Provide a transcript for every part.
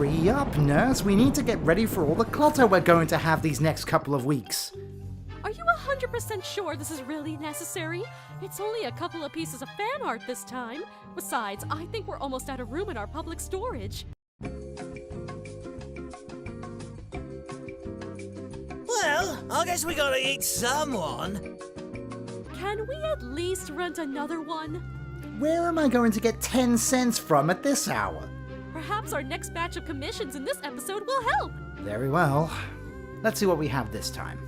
Hurry up, nurse. We need to get ready for all the clutter we're going to have these next couple of weeks. Are you 100% sure this is really necessary? It's only a couple of pieces of fan art this time. Besides, I think we're almost out of room in our public storage. Well, I guess we gotta eat someone. Can we at least rent another one? Where am I going to get 10 cents from at this hour? Perhaps our next batch of commissions in this episode will help. Very well. Let's see what we have this time.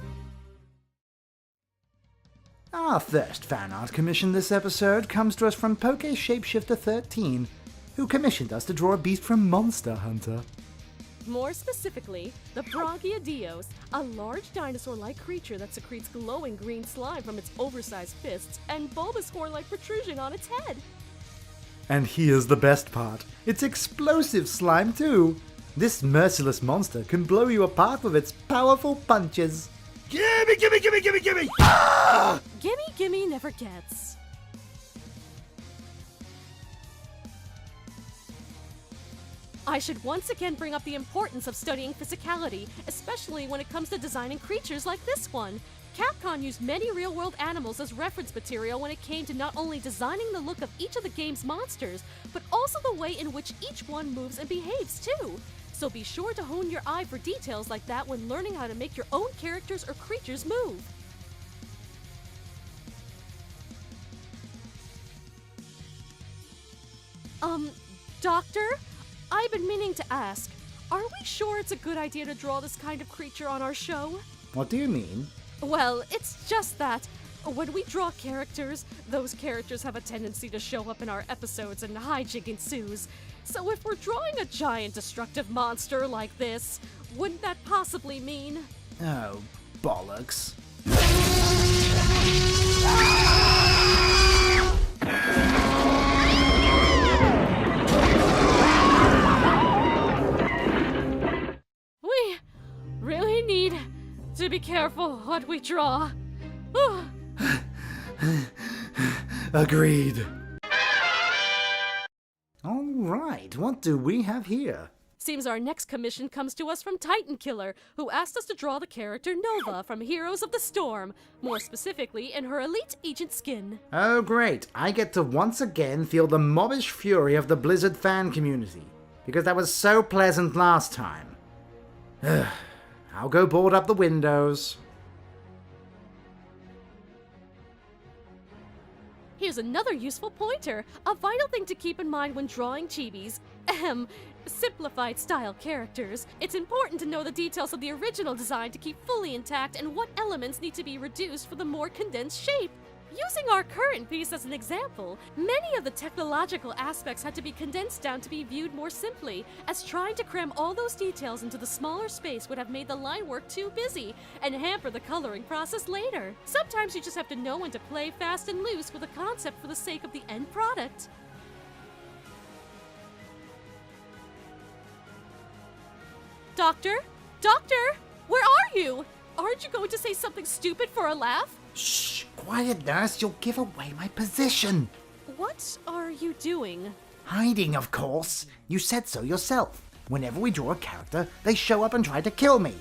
Our first fan art commission this episode comes to us from Poke Shapeshifter 13, who commissioned us to draw a beast from Monster Hunter. More specifically, the Bronchiodios, a large dinosaur-like creature that secretes glowing green slime from its oversized fists and Bulbasaur-like protrusion on its head. And here's the best part. It's explosive slime too. This merciless monster can blow you apart with its powerful punches. Gimme, gimme, gimme, gimme, gimme! Ah! Gimme gimme never gets. I should once again bring up the importance of studying physicality, especially when it comes to designing creatures like this one. Capcom used many real-world animals as reference material when it came to not only designing the look of each of the game's monsters, but also the way in which each one moves and behaves too. So be sure to hone your eye for details like that when learning how to make your own characters or creatures move. Doctor? I've been meaning to ask, are we sure it's a good idea to draw this kind of creature on our show? What do you mean? Well, it's just that when we draw characters, those characters have a tendency to show up in our episodes and hijink ensues. So if we're drawing a giant destructive monster like this, wouldn't that possibly mean... Oh, bollocks. We really need to be careful what we draw. Agreed. All right, what do we have here? Seems our next commission comes to us from Titan Killer, who asked us to draw the character Nova from Heroes of the Storm, more specifically in her Elite Agent skin. Oh great, I get to once again feel the mobbish fury of the Blizzard fan community, because that was so pleasant last time. I'll go board up the windows. Here's another useful pointer, a vital thing to keep in mind when drawing chibis. Simplified style characters. It's important to know the details of the original design to keep fully intact and what elements need to be reduced for the more condensed shape. Using our current piece as an example, many of the technological aspects had to be condensed down to be viewed more simply, as trying to cram all those details into the smaller space would have made the line work too busy and hamper the coloring process later. Sometimes you just have to know when to play fast and loose with a concept for the sake of the end product. Doctor? Doctor? Where are you? Aren't you going to say something stupid for a laugh? Shh! Quiet, nurse, you'll give away my position! What are you doing? Hiding, of course! You said so yourself. Whenever we draw a character, they show up and try to kill me.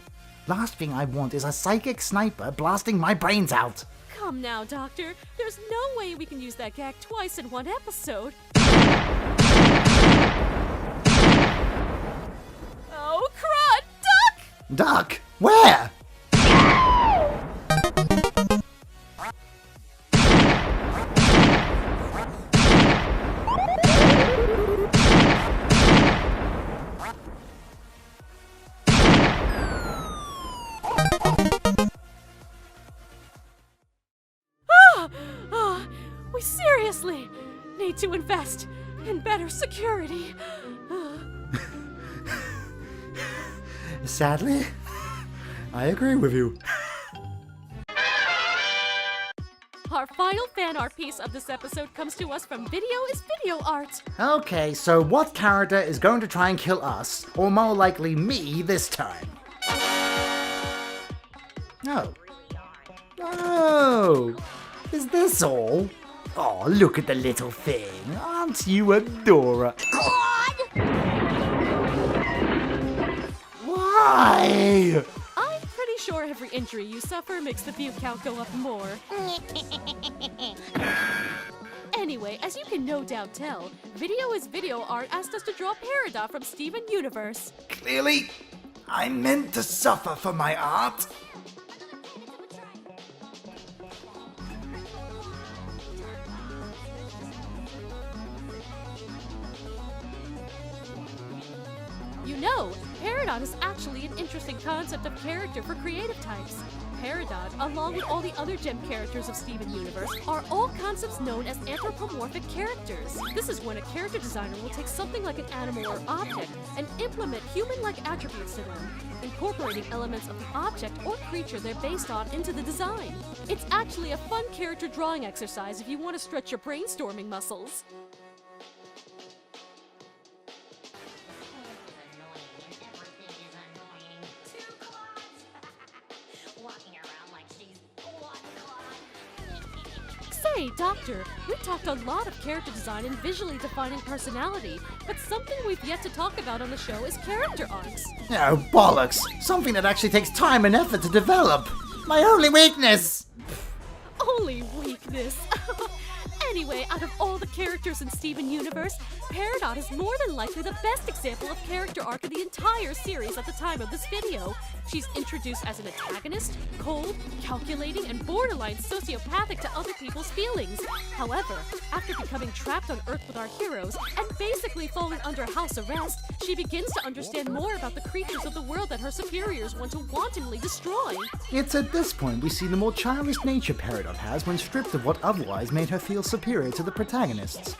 Last thing I want is a psychic sniper blasting my brains out. Come now, Doctor. There's no way we can use that gag twice in one episode. Oh, crud! Duck! Duck? Where? We seriously need to invest in better security. Sadly, I agree with you. Our final fan art piece of this episode comes to us from Video is Video Art. Okay, so what character is going to try and kill us, or more likely me, this time? Oh. Oh! Is this all? Oh, look at the little thing. Aren't you adorable? Clod! Why? I'm pretty sure every injury you suffer makes the view count go up more. Anyway, as you can no doubt tell, Video is Video Art asked us to draw Peridot from Steven Universe. Clearly, I meant to suffer for my art. You know, Peridot is actually an interesting concept of character for creative types. Peridot, along with all the other gem characters of Steven Universe, are all concepts known as anthropomorphic characters. This is when a character designer will take something like an animal or object and implement human-like attributes to them, incorporating elements of the object or creature they're based on into the design. It's actually a fun character drawing exercise if you want to stretch your brainstorming muscles. Say, Doctor, we talked a lot of character design and visually defining personality, but something we've yet to talk about on the show is character arcs. Oh, bollocks. Something that actually takes time and effort to develop. My only weakness. Only weakness. Anyway, out of all the characters in Steven Universe, Peridot is more than likely the best example of character arc of the entire series at the time of this video. She's introduced as an antagonist, cold, calculating, and borderline sociopathic to other people's feelings. However, after becoming trapped on Earth with our heroes and basically falling under house arrest, she begins to understand more about the creatures of the world that her superiors want to wantonly destroy. It's at this point we see the more childish nature Peridot has when stripped of what otherwise made her feel superior to the protagonists.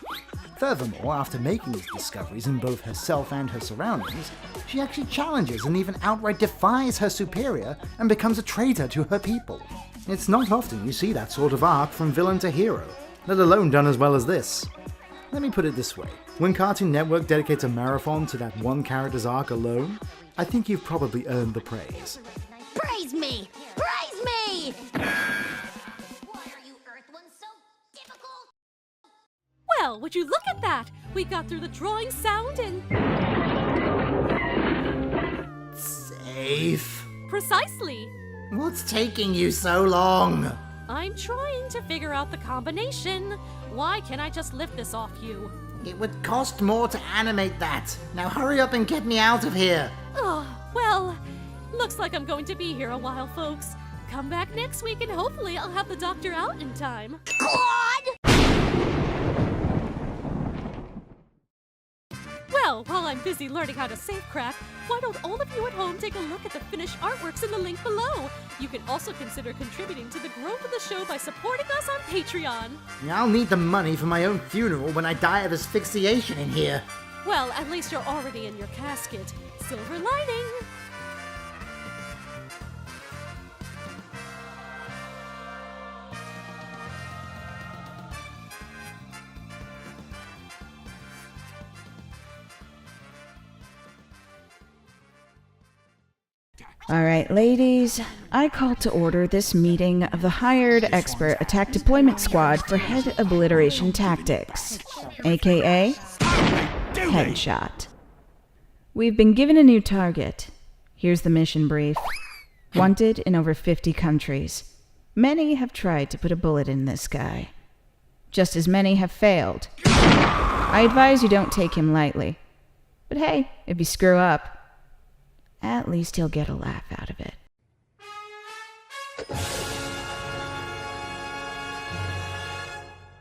Furthermore, after making these discoveries in both herself and her surroundings, she actually challenges and even outright defies her superior and becomes a traitor to her people. It's not often you see that sort of arc from villain to hero, let alone done as well as this. Let me put it this way, when Cartoon Network dedicates a marathon to that one character's arc alone, I think you've probably earned the praise. Praise me! Praise me! Well, would you look at that? We got through the drawing sound and... Safe? Precisely! What's taking you so long? I'm trying to figure out the combination. Why can't I just lift this off you? It would cost more to animate that. Now hurry up and get me out of here. Oh, well, looks like I'm going to be here a while, folks. Come back next week and hopefully I'll have the doctor out in time. Clod! Well, while I'm busy learning how to safecraft, why don't all of you at home take a look at the finished artworks in the link below? You can also consider contributing to the growth of the show by supporting us on Patreon. I'll need the money for my own funeral when I die of asphyxiation in here. Well, at least you're already in your casket. Silver lining! All right, ladies, I call to order this meeting of the Hired Expert Attack Deployment Squad for Head Obliteration Tactics, aka Headshot. We've been given a new target. Here's the mission brief. Wanted in over 50 countries. Many have tried to put a bullet in this guy. Just as many have failed. I advise you don't take him lightly. But hey, if you screw up, at least he'll get a laugh out of it.